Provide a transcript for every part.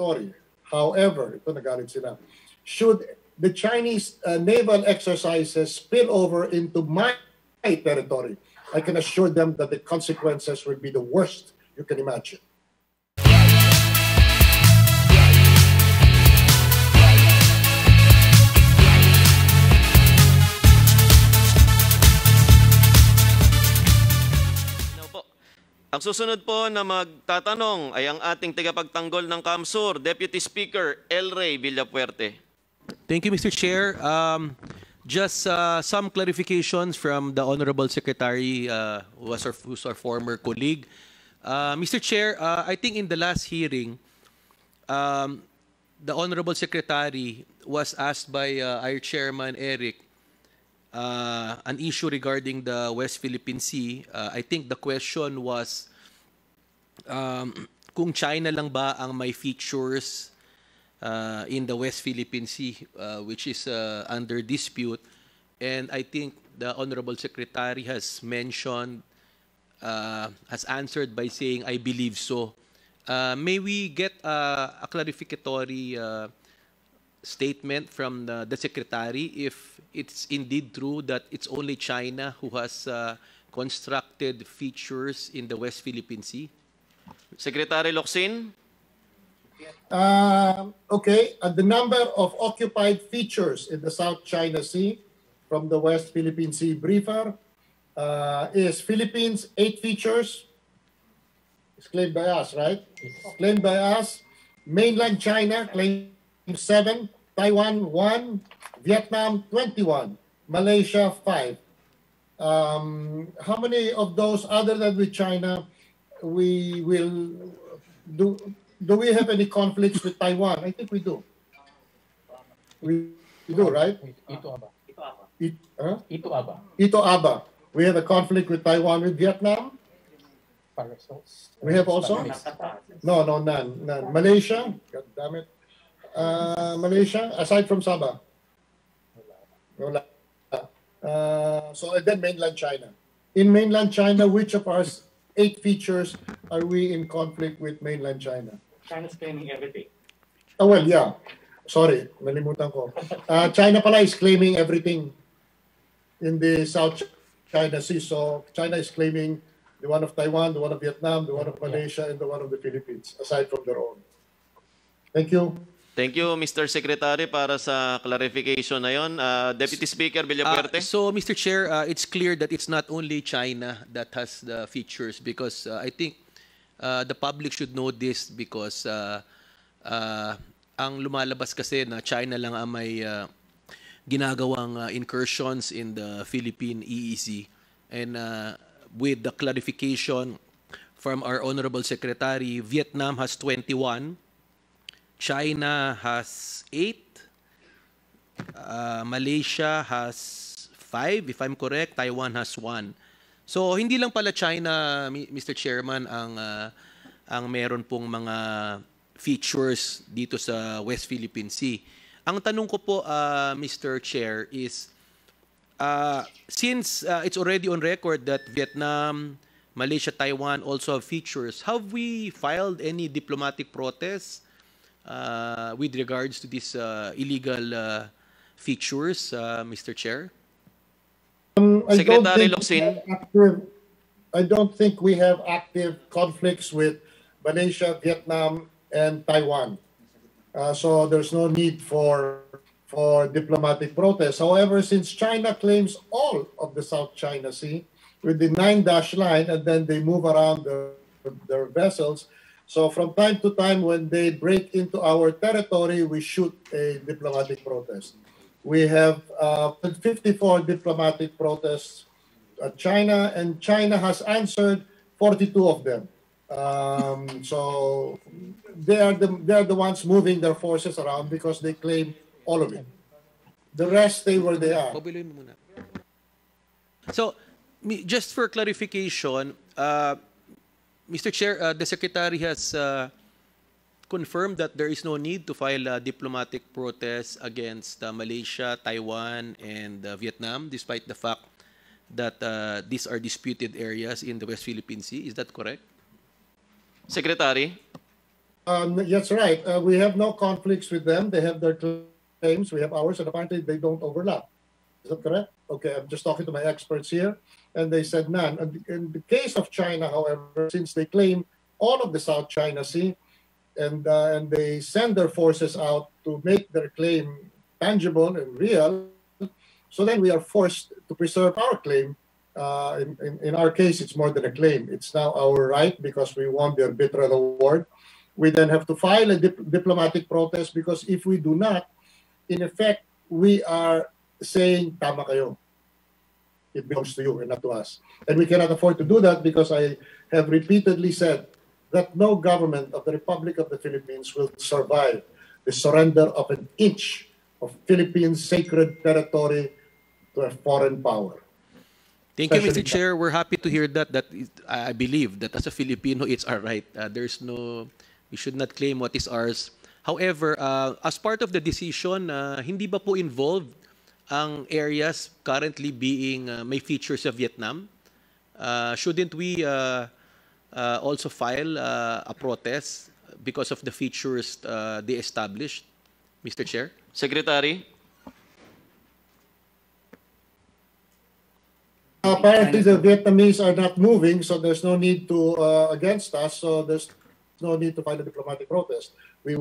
territory. However, ito nagalit sila, should the Chinese naval exercises spill over into my territory, I can assure them that the consequences will be the worst you can imagine. Ang susunod po na magtatanong ay ang ating tagapagtanggol ng Kamsur, Deputy Speaker El Rey Villapuerte. Thank you, Mr. Chair. Just some clarifications from the Honorable Secretary, who's our former colleague. Mr. Chair, I think in the last hearing, the Honorable Secretary was asked by our Chairman Eric an issue regarding the West Philippine Sea. I think the question was kung China lang ba ang may features in the West Philippine Sea, which is under dispute. And I think the Honorable Secretary has mentioned, has answered by saying, I believe so. May we get a clarificatory statement from the Secretary if it's indeed true that it's only China who has constructed features in the West Philippine Sea? Secretary Locsin? Okay, the number of occupied features in the South China Sea from the West Philippine Sea briefer is Philippines 8 features. It's claimed by us, right? It's claimed by us. Mainland China claims 7, Taiwan 1, Vietnam 21, Malaysia 5. How many of those other than with China we will do? Do we have any conflicts with Taiwan? I think we do. We do, right? Ito Aba. We have a conflict with Taiwan, with Vietnam. We have also? No, none. Malaysia? God damn it. Malaysia, aside from Sabah. Wala. So and then mainland China. In mainland China, which of our 8 features are we in conflict with mainland China? China's claiming everything. Oh, well, yeah. Sorry, nalimutan ko. China pala is claiming everything in the South China Sea. So China is claiming the one of Taiwan, the one of Vietnam, the one of Malaysia, and the one of the Philippines, aside from their own. Thank you. Thank you, Mr. Secretary, para sa clarification na yon. Deputy Speaker Villapuerte? So, Mr. Chair, it's clear that it's not only China that has the features because I think the public should know this because ang lumalabas kasi na China lang ang may ginagawang incursions in the Philippine EEZ. And with the clarification from our Honorable Secretary, Vietnam has 21, China has 8, Malaysia has 5, if I'm correct, Taiwan has 1. So hindi lang pala China, Mr. Chairman, ang meron pong mga features dito sa West Philippine Sea. Ang tanong ko po, Mr. Chair, is since it's already on record that Vietnam, Malaysia, Taiwan also have features, have we filed any diplomatic protests with regards to these illegal features, Mr. Chair? Secretary Locsin? I don't think we have active conflicts with Malaysia, Vietnam, and Taiwan. So there's no need for diplomatic protests. However, since China claims all of the South China Sea with the 9-dash line, and then they move around their vessels, so from time to time when they break into our territory, we shoot a diplomatic protest. We have 54 diplomatic protests at China, and China has answered 42 of them. So they are the ones moving their forces around because they claim all of it. The rest stay where they are. So, just for clarification, Mr. Chair, the Secretary has confirmed that there is no need to file a diplomatic protest against Malaysia, Taiwan, and Vietnam, despite the fact that these are disputed areas in the West Philippine Sea. Is that correct? Secretary? That's right. We have no conflicts with them. They have their claims. We have ours, and apparently they don't overlap. Is that correct? Okay, I'm just talking to my experts here, and they said none. And in the case of China, however, since they claim all of the South China Sea, and they send their forces out to make their claim tangible and real, so then we are forced to preserve our claim. In our case, it's more than a claim. It's now our right because we won the arbitral award. We then have to file a diplomatic protest because if we do not, in effect, we are saying, tama kayo. It belongs to you and not to us. And we cannot afford to do that because I have repeatedly said that no government of the Republic of the Philippines will survive the surrender of an inch of Philippines' sacred territory to a foreign power. Thank you, Mr. Chair. We're happy to hear that. I believe that as a Filipino, it's our right. We should not claim what is ours. However, as part of the decision, hindi ba po involved ang areas currently being may features of Vietnam? Shouldn't we also file a protest because of the features they established, Mr. Chair? Secretary? Apparently, the Vietnamese are not moving, so there's no need to against us. So there's no need to file a diplomatic protest. We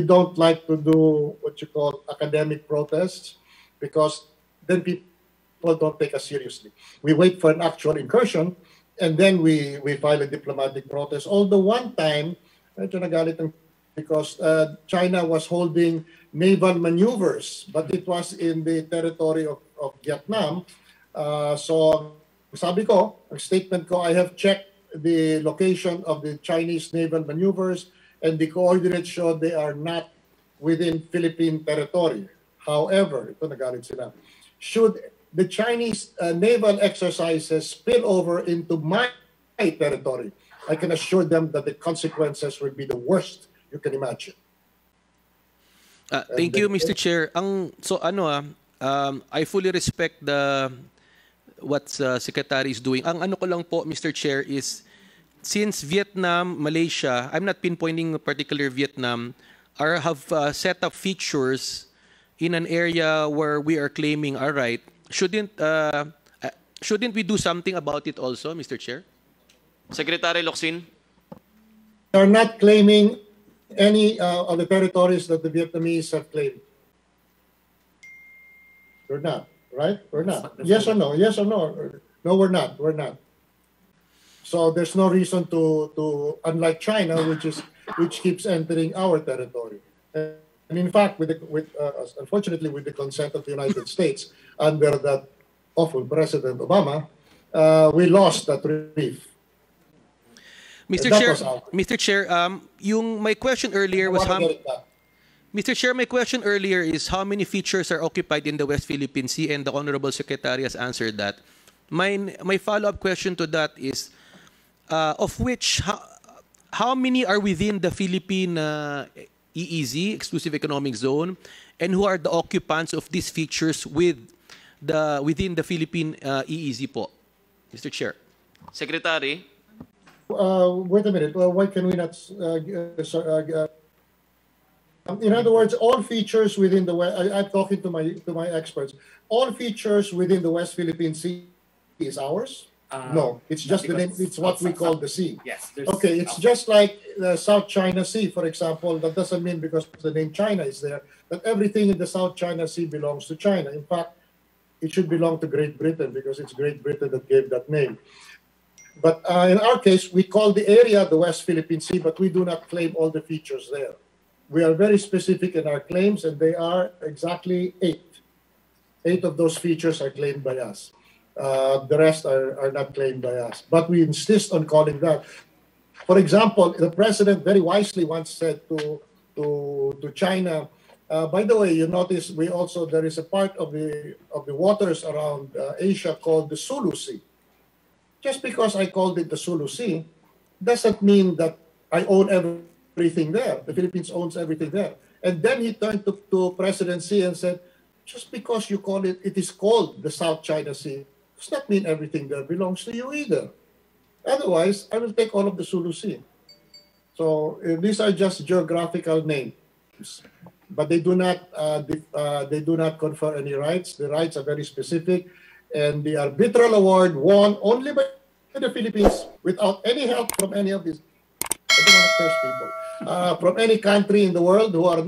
don't like to do what you call academic protests because then people don't take us seriously. We wait for an actual incursion and then we file a diplomatic protest. Although one time, medyo nagalit because China was holding naval maneuvers, but it was in the territory of Vietnam. So sabi ko, ang statement ko, I have checked the location of the Chinese naval maneuvers and the coordinates show they are not within Philippine territory. However, ito nagalit sila, should the Chinese naval exercises spill over into my territory, I can assure them that the consequences will be the worst you can imagine. Thank you, Mr. Chair. I fully respect what Secretary is doing. Ang ano ko lang po, Mr. Chair, is since Vietnam, Malaysia, I'm not pinpointing a particular Vietnam, have set up features in an area where we are claiming our right, shouldn't we do something about it also, Mr. Chair? Secretary Locsin? We are not claiming any of the territories that the Vietnamese have claimed. We're not, right? We're not. Yes or no? Yes or no? No, we're not. We're not. So there's no reason to unlike China, which keeps entering our territory. And in fact, unfortunately, with the consent of the United States, under that awful President Obama, we lost that relief. Mr. Chair, my question earlier was Mr. Chair, my question earlier is how many features are occupied in the West Philippine Sea, and the Honorable Secretary has answered that. My follow-up question to that is, of which, how many are within the Philippine EEZ, Exclusive Economic Zone, and who are the occupants of these features within the Philippine EEZ po, Mr. Chair? Secretary? Wait a minute. Why can we not? In other words, all features within the West. I'm talking to my experts. All features within the West Philippine Sea is ours. No, it's just the name. It's what we call the sea. Yes. Okay, it's just like the South China Sea, for example. That doesn't mean because the name China is there that everything in the South China Sea belongs to China. In fact, it should belong to Great Britain because it's Great Britain that gave that name. But in our case, we call the area the West Philippine Sea, but we do not claim all the features there. We are very specific in our claims, and they are exactly 8. 8 of those features are claimed by us. The rest are not claimed by us. But we insist on calling that. For example, the president very wisely once said to China, by the way, you notice there is a part of the waters around Asia called the Sulu Sea. Just because I called it the Sulu Sea doesn't mean that I own everything there. The Philippines owns everything there. And then he turned to President Xi and said, just because you call it is called the South China Sea, does not mean everything there belongs to you either. Otherwise, I will take all of the Sulu Sea. So these are just geographical names, but they do not confer any rights. The rights are very specific, and the arbitral award won only by the Philippines without any help from any of these. I don't want to curse people from any country in the world who are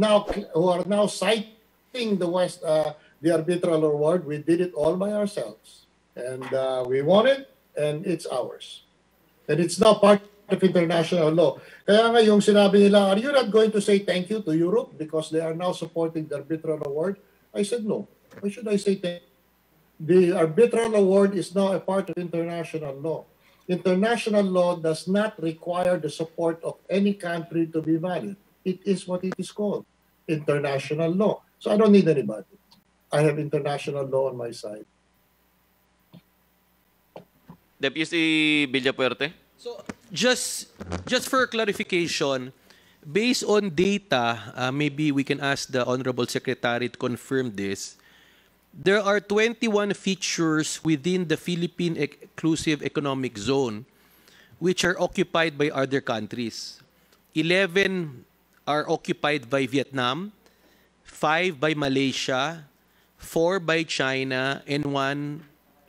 now citing the West, the arbitral award. We did it all by ourselves, and we won it, and it's ours, and it's now part of international law. Kaya nga yung sinabi nila, are you not going to say thank you to Europe because they are now supporting the arbitral award? I said no. Why should I say thank you? The arbitral award is now a part of international law. International law does not require the support of any country to be valid. It is what it is called, international law. So I don't need anybody. I have international law on my side. Deputy Villapuerte. So just for clarification, based on data, maybe we can ask the Honorable Secretary to confirm this. There are 21 features within the Philippine Exclusive Economic Zone which are occupied by other countries. 11 are occupied by Vietnam, 5 by Malaysia, 4 by China, and 1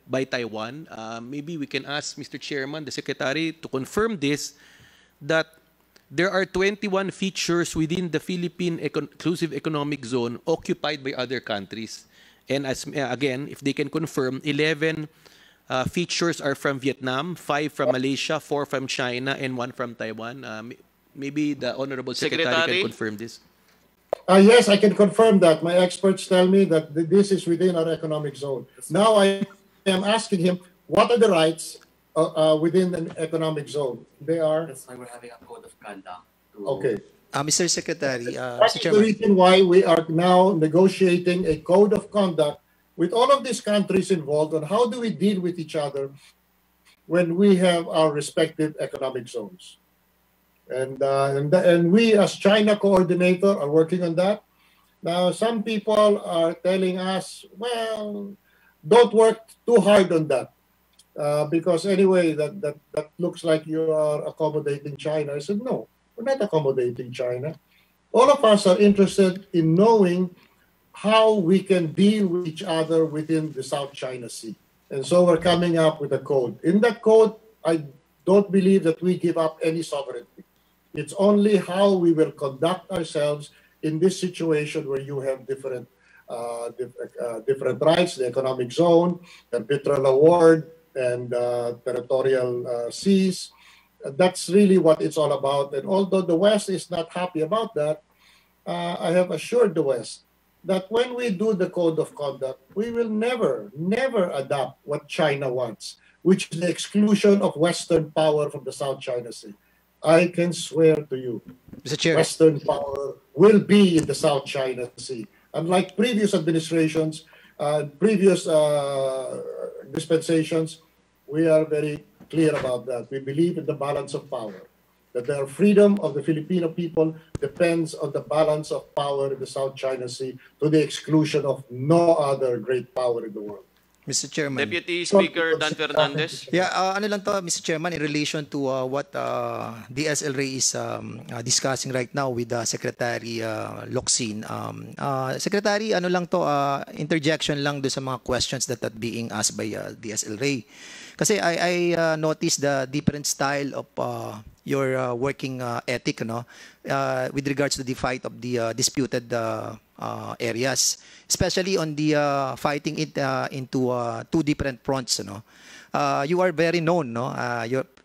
by Taiwan. Maybe we can ask Mr. Chairman, the Secretary, to confirm this, that there are 21 features within the Philippine Exclusive Economic Zone occupied by other countries. And as again, if they can confirm, 11 features are from Vietnam, 5 from Malaysia, 4 from China, and 1 from Taiwan. Maybe the Honorable Secretary can confirm this. Yes, I can confirm that. My experts tell me that this is within our economic zone. Now I am asking him, what are the rights within the economic zone? They are... That's why we're having a code of conduct. Okay. Mr. Secretary, That's Mr. the Chairman. reason why we are now negotiating a code of conduct with all of these countries involved on how do we deal with each other when we have our respective economic zones. And we as China coordinator are working on that. Now, some people are telling us, well, don't work too hard on that because anyway, that looks like you are accommodating China. I said, no, we're not accommodating China. All of us are interested in knowing how we can deal with each other within the South China Sea. And so we're coming up with a code. In that code, I don't believe that we give up any sovereignty. It's only how we will conduct ourselves in this situation where you have different rights, the economic zone, arbitral award, and territorial seas. That's really what it's all about. And although the West is not happy about that, I have assured the West that when we do the code of conduct, we will never adopt what China wants, which is the exclusion of Western power from the South China Sea. I can swear to you, Mr. Chair. Western power will be in the South China Sea. Unlike previous administrations, previous dispensations, we are very clear about that. We believe in the balance of power, that the freedom of the Filipino people depends on the balance of power in the South China Sea to the exclusion of no other great power in the world. Mr. Chairman. Deputy Speaker Dan Fernandez. Yeah, ano lang to, Mr. Chairman, in relation to what DSLRA is discussing right now with Secretary Locsin. Secretary, ano lang to, interjection lang do sa mga questions that are being asked by DSLRA. Kasi I noticed the different style of your working ethic, no, with regards to the fight of the disputed areas, especially on the fighting it into two different fronts. No, you are very known, no,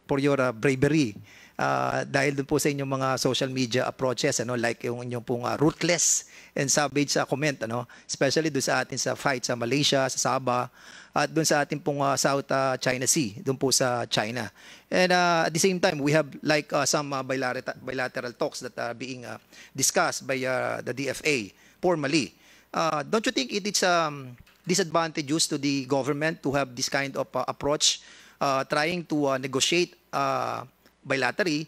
for your bravery. Dahil dun po sa inyong mga social media approaches, ano, like yung inyong pong ruthless and savage comment, ano, especially dun sa atin sa fight sa Malaysia, sa Sabah, at dun sa ating pong South China Sea, dun po sa China. And at the same time, we have like some bilateral talks that are being discussed by the DFA formally. Don't you think it is disadvantageous to the government to have this kind of approach, trying to negotiate bilaterally,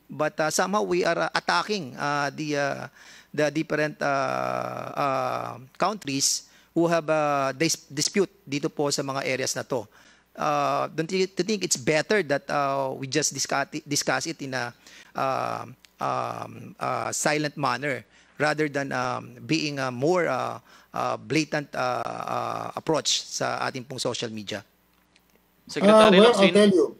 but somehow we are attacking the different countries who have dispute dito po sa mga areas na to. don't you think it's better that we just discuss it in a silent manner rather than being a more blatant approach sa ating pong social media? Secretary Well, I'll Locsin. tell you,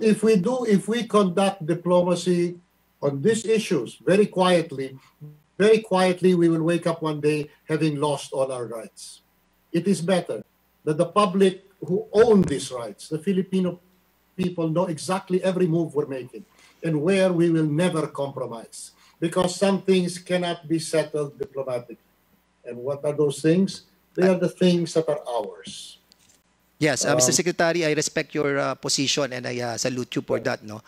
if we conduct diplomacy on these issues very quietly, we will wake up one day having lost all our rights. It is better that the public who own these rights, the Filipino people, know exactly every move we're making and where we will never compromise, because some things cannot be settled diplomatically. And what are those things? They are the things that are ours. Yes, Mr. Secretary, I respect your position and I salute you for that. No,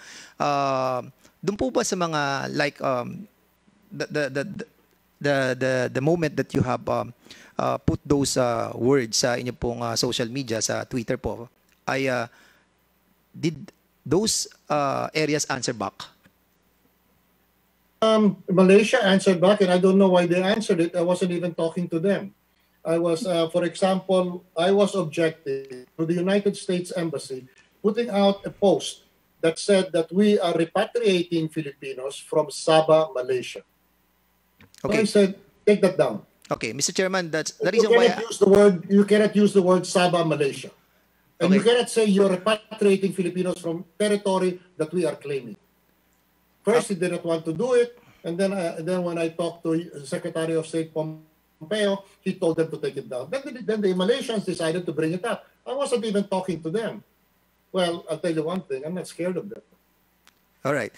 doon po ba sa mga like the moment that you have put those words sa inyo pong social media sa Twitter po, ay did those areas answer back? Malaysia answered back, and I don't know why they answered it. I wasn't even talking to them. I was, for example, I was objecting to the United States Embassy putting out a post that said that we are repatriating Filipinos from Sabah, Malaysia. Okay. So I said, take that down. Okay, Mr. Chairman, that's the You reason why. cannot use the word Sabah, Malaysia. And you Okay. cannot say you're repatriating Filipinos from territory that we are claiming. First, he did not want to do it, and then when I talked to Secretary of State Pompeo, he told them to take it down. Then the Malaysians decided to bring it up. I wasn't even talking to them. Well, I'll tell you one thing, I'm not scared of them. All right.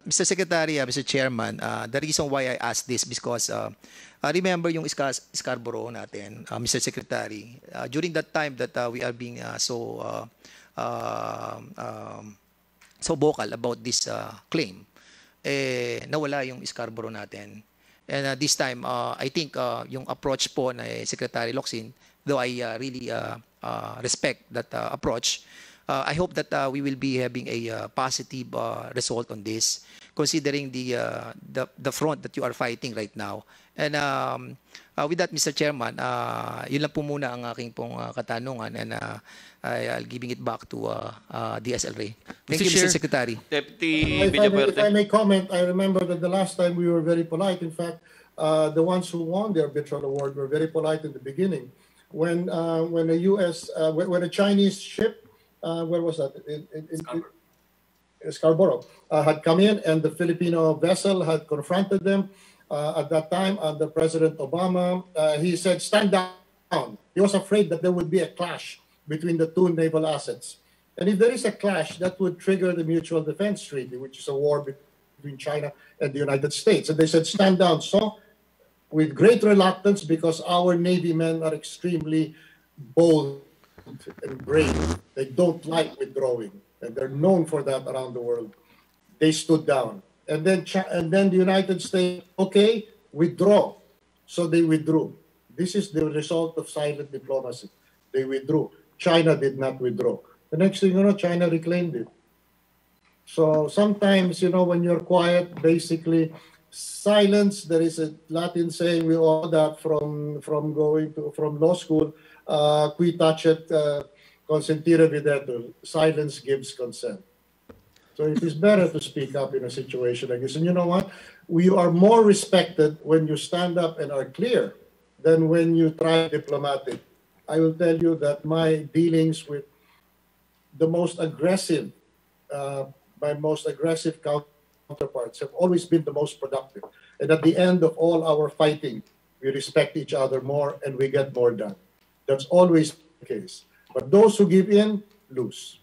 Mr. Secretary, Mr. Chairman, the reason why I asked this because remember yung Scarborough natin, Mr. Secretary, during that time that we are being so vocal about this claim, nawala yung Scarborough natin. And this time, I think yung approach po na Secretary Locsin, though I really respect that approach, I hope that we will be having a positive result on this, considering the front that you are fighting right now. And with that, Mr. Chairman, yun lang po muna ang aking pong katanungan, and I'll giving it back to DSLRA. Thank you, Mr. Secretary. Deputy If Villapuerte. I may comment, I remember that the last time we were very polite. In fact, the ones who won the arbitral award were very polite in the beginning. When a Chinese ship, where was that? Scarborough had come in, and the Filipino vessel had confronted them. At that time, under President Obama, he said, "Stand down." He was afraid that there would be a clash between the two naval assets. And if there is a clash, that would trigger the Mutual Defense Treaty, which is a war between China and the United States. And they said, "Stand down." So, with great reluctance, because our Navy men are extremely bold and brave. They don't like withdrawing, and they're known for that around the world. They stood down. And then the United States, okay, withdraw. So they withdrew. This is the result of silent diplomacy. They withdrew. China did not withdraw. The next thing you know, China reclaimed it. So sometimes, when you're quiet, basically silence, there is a Latin saying, we all that from law school, qui tacet consentire videtur. Silence gives consent. So it is better to speak up in a situation like this. And you know what? You are more respected when you stand up and are clear than when you try diplomatic. I will tell you that my dealings with the most aggressive, my most aggressive counterparts have always been the most productive. And at the end of all our fighting, we respect each other more and we get more done. That's always the case. But those who give in, lose.